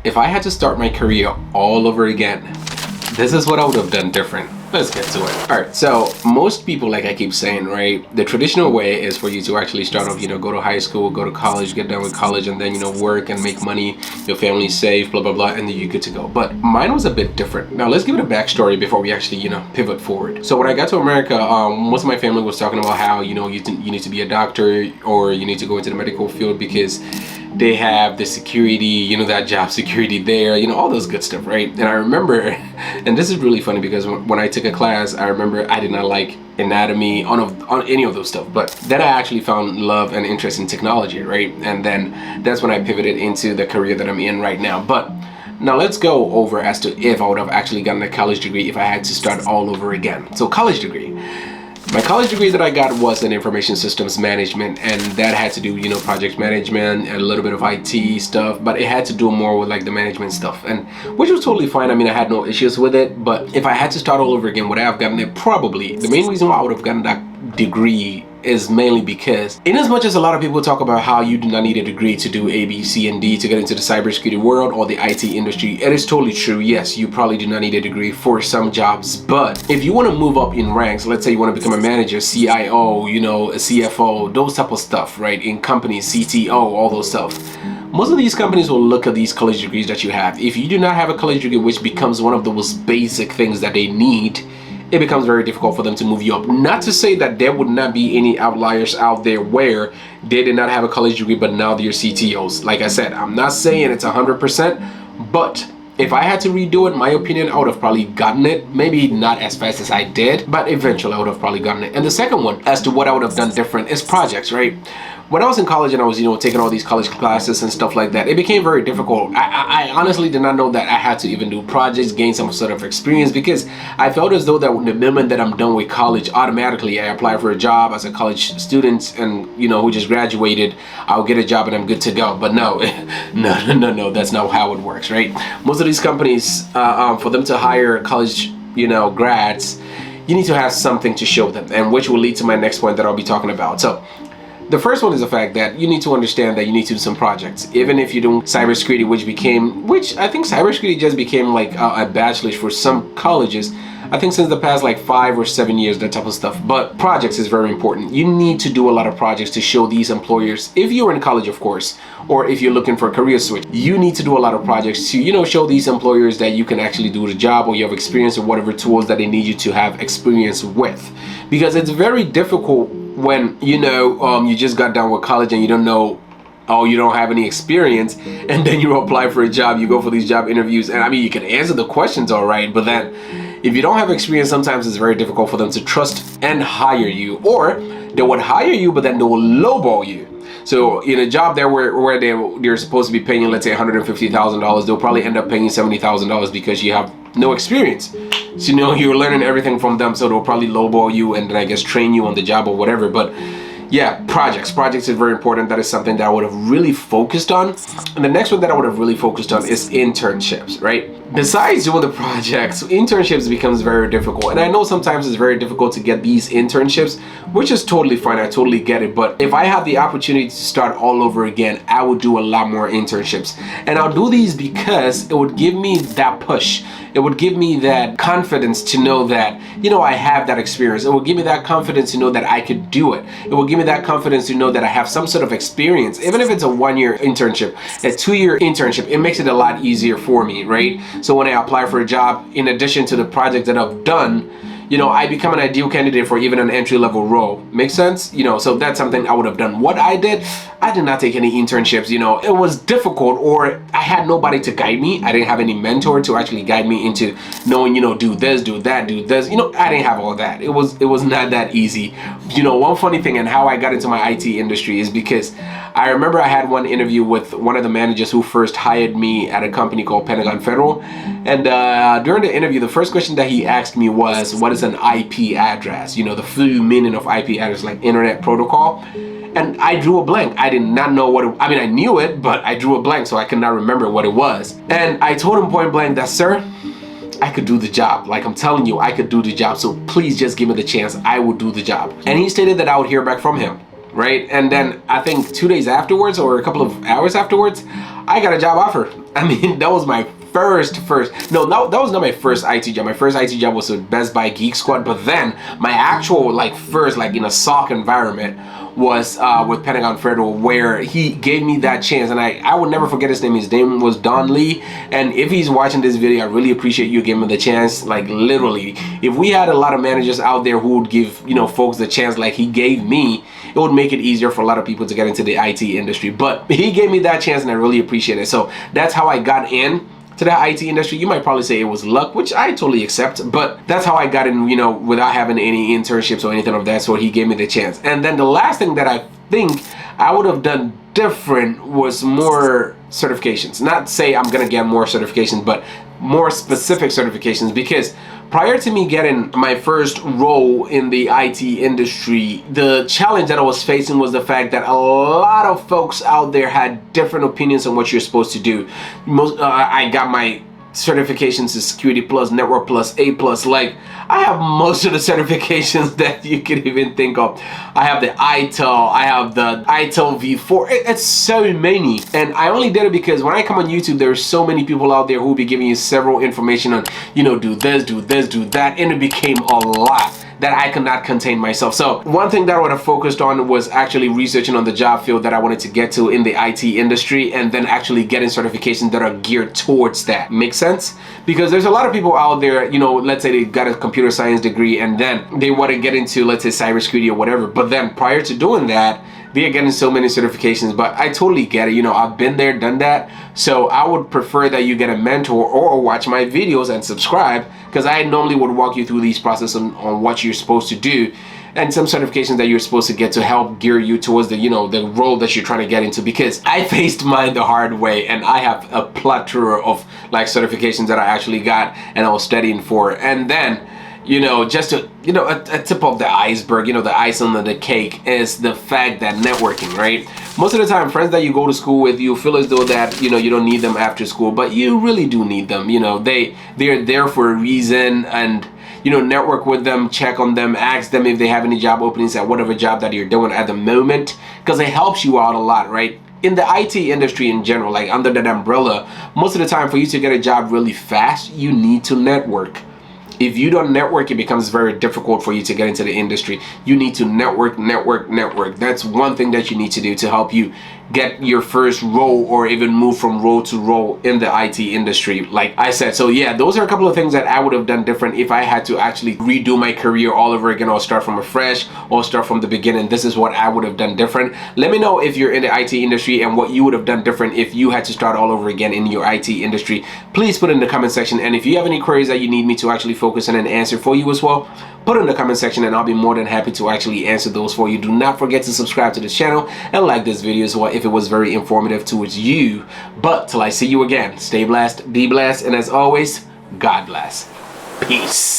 If I had to start my career all over again, this is what I would have done different. Let's get to it. All right, so most people, like I keep saying, right, the traditional way is for you to actually start off, go to high school, go to college, get done with college, and then, work and make money, your family's safe, blah, blah, blah, and then you're good to go. But mine was a bit different. Now, let's give it a backstory before we actually, pivot forward. So when I got to America, most of my family was talking about how, you need to be a doctor or you need to go into the medical field because they have the security, that job security there, all those good stuff, right? And I remember, and this is really funny because when I took a class, I remember I did not like anatomy on any of those stuff, but then I actually found love and interest in technology, right? And then that's when I pivoted into the career that I'm in right now. But now let's go over as to if I would have actually gotten a college degree if I had to start all over again. So college degree. My college degree that I got was in information systems management, and that had to do, project management, a little bit of IT stuff, but it had to do more with like the management stuff, and which was totally fine. I mean, I had no issues with it, but if I had to start all over again, would I have gotten it? Probably. The main reason why I would have gotten that degree is mainly because in as much as a lot of people talk about how you do not need a degree to do A, B, C, and D to get into the cybersecurity world or the IT industry, it is totally true. Yes, you probably do not need a degree for some jobs, but if you want to move up in ranks, let's say you want to become a manager, CIO, a CFO, those type of stuff, right, in companies, CTO, all those stuff, most of these companies will look at these college degrees that you have. If you do not have a college degree, which becomes one of those basic things that they need, it becomes very difficult for them to move you up. Not to say that there would not be any outliers out there where they did not have a college degree, but now they're CTOs. Like I said, I'm not saying it's 100%, but if I had to redo it, in my opinion, I would have probably gotten it. Maybe not as fast as I did, but eventually I would have probably gotten it. And the second one, as to what I would have done different, is projects, right? When I was in college and I was, taking all these college classes and stuff like that, it became very difficult. I honestly did not know that I had to even do projects, gain some sort of experience, because I felt as though that the moment that I'm done with college, automatically I apply for a job as a college student and, who just graduated, I'll get a job and I'm good to go. But no, no, that's not how it works, right? Most of these companies, for them to hire college, grads, you need to have something to show them, and which will lead to my next point that I'll be talking about. So the first one is the fact that you need to understand that you need to do some projects. Even if you're doing cybersecurity, which I think cybersecurity just became like a bachelor's for some colleges. I think since the past like 5 or 7 years, that type of stuff. But projects is very important. You need to do a lot of projects to show these employers, if you're in college, of course, or if you're looking for a career switch, you need to do a lot of projects to, show these employers that you can actually do the job, or you have experience, or whatever tools that they need you to have experience with. Because it's very difficult when, you just got done with college and you don't know, you don't have any experience, and then you apply for a job, you go for these job interviews, and I mean, you can answer the questions all right, but then if you don't have experience, sometimes it's very difficult for them to trust and hire you, or they would hire you, but then they will lowball you. So in a job there where they're supposed to be paying, let's say $150,000, they'll probably end up paying $70,000 because you have no experience. So you're learning everything from them, so they'll probably lowball you and then I guess train you on the job or whatever. But yeah, projects is very important. That is something that I would have really focused on. And the next one that I would have really focused on is internships, right? Besides doing the projects, internships becomes very difficult. And I know sometimes it's very difficult to get these internships, which is totally fine. I totally get it. But if I had the opportunity to start all over again, I would do a lot more internships. And I'll do these because it would give me that push. It would give me that confidence to know that, I have that experience. It will give me that confidence to know that I could do it. It will give me that confidence to know that I have some sort of experience. Even if it's a 1-year internship, a 2-year internship, it makes it a lot easier for me, right? So when I apply for a job, in addition to the project that I've done, I become an ideal candidate for even an entry-level role. Make sense? So that's something I would have done. What I did not take any internships. It was difficult, or I had nobody to guide me. I didn't have any mentor to actually guide me into knowing, do this, do that, do this. I didn't have all that. It was not that easy. One funny thing and how I got into my IT industry is because I remember I had one interview with one of the managers who first hired me at a company called Pentagon Federal. And during the interview, the first question that he asked me was, what is an IP address? The full meaning of IP address, like internet protocol. And I drew a blank. I did not know what I knew it, but I drew a blank, so I could not remember what it was. And I told him point blank that, sir, I could do the job. Like I'm telling you, I could do the job. So please just give me the chance. I would do the job. And he stated that I would hear back from him. Right? And then I think 2 days afterwards, or a couple of hours afterwards, I got a job offer. I mean, that was my first no, that was not my first IT job. My first IT job was with Best Buy Geek Squad, but then my actual like first like in a SOC environment was with Pentagon Federal, where he gave me that chance, and I would never forget his name. His name was Don Lee, and if he's watching this video, I really appreciate you giving him the chance. Like literally, if we had a lot of managers out there who would give, you know, folks the chance like he gave me, it would make it easier for a lot of people to get into the IT industry. But he gave me that chance, and I really appreciate it. So that's how I got in to the IT industry. You might probably say it was luck, which I totally accept, but that's how I got in, you know, without having any internships or anything of that sort. He gave me the chance. And then the last thing that I think I would have done different was more certifications. Not say I'm gonna get more certifications, but more specific certifications, because prior to me getting my first role in the IT industry, the challenge that I was facing was the fact that a lot of folks out there had different opinions on what you're supposed to do. I got my certifications to Security Plus, Network Plus, A Plus. Like, I have most of the certifications that you could even think of. I have the ITIL, I have the ITIL V4. It's so many, and I only did it because when I come on YouTube, there's so many people out there who will be giving you several information on, you know, do this, do this, do that, and it became a lot that I could not contain myself. So one thing that I would have focused on was actually researching on the job field that I wanted to get to in the IT industry, and then actually getting certifications that are geared towards that. Make sense? Because there's a lot of people out there, you know, let's say they got a computer science degree and then they want to get into, let's say, cybersecurity or whatever, but then prior to doing that, they're getting so many certifications. But I totally get it. You know, I've been there, done that. So I would prefer that you get a mentor or watch my videos and subscribe, because I normally would walk you through these processes on what you're supposed to do and some certifications that you're supposed to get to help gear you towards the, you know, the role that you're trying to get into. Because I faced mine the hard way, and I have a plethora of like certifications that I actually got and I was studying for. And then, you know, just to, you know, a tip of the iceberg, you know, the ice on the cake is the fact that networking, right? Most of the time, friends that you go to school with, you feel as though that, you know, you don't need them after school, but you really do need them. You know, they're there for a reason, and, you know, network with them, check on them, ask them if they have any job openings at whatever job that you're doing at the moment, because it helps you out a lot, right? In the IT industry in general, like under that umbrella, most of the time for you to get a job really fast, you need to network. If you don't network, it becomes very difficult for you to get into the industry. You need to network. That's one thing that you need to do to help you get your first role or even move from role to role in the IT industry, like I said. So yeah, those are a couple of things that I would have done different if I had to actually redo my career all over again, or start from afresh, or start from the beginning. This is what I would have done different. Let me know if you're in the IT industry and what you would have done different if you had to start all over again in your IT industry. Please put in the comment section, and if you have any queries that you need me to actually focus on and answer for you as well, put in the comment section and I'll be more than happy to actually answer those for you. Do not forget to subscribe to this channel and like this video as well if it was very informative towards you. But till I see you again, stay blessed, be blessed, and as always, God bless. Peace.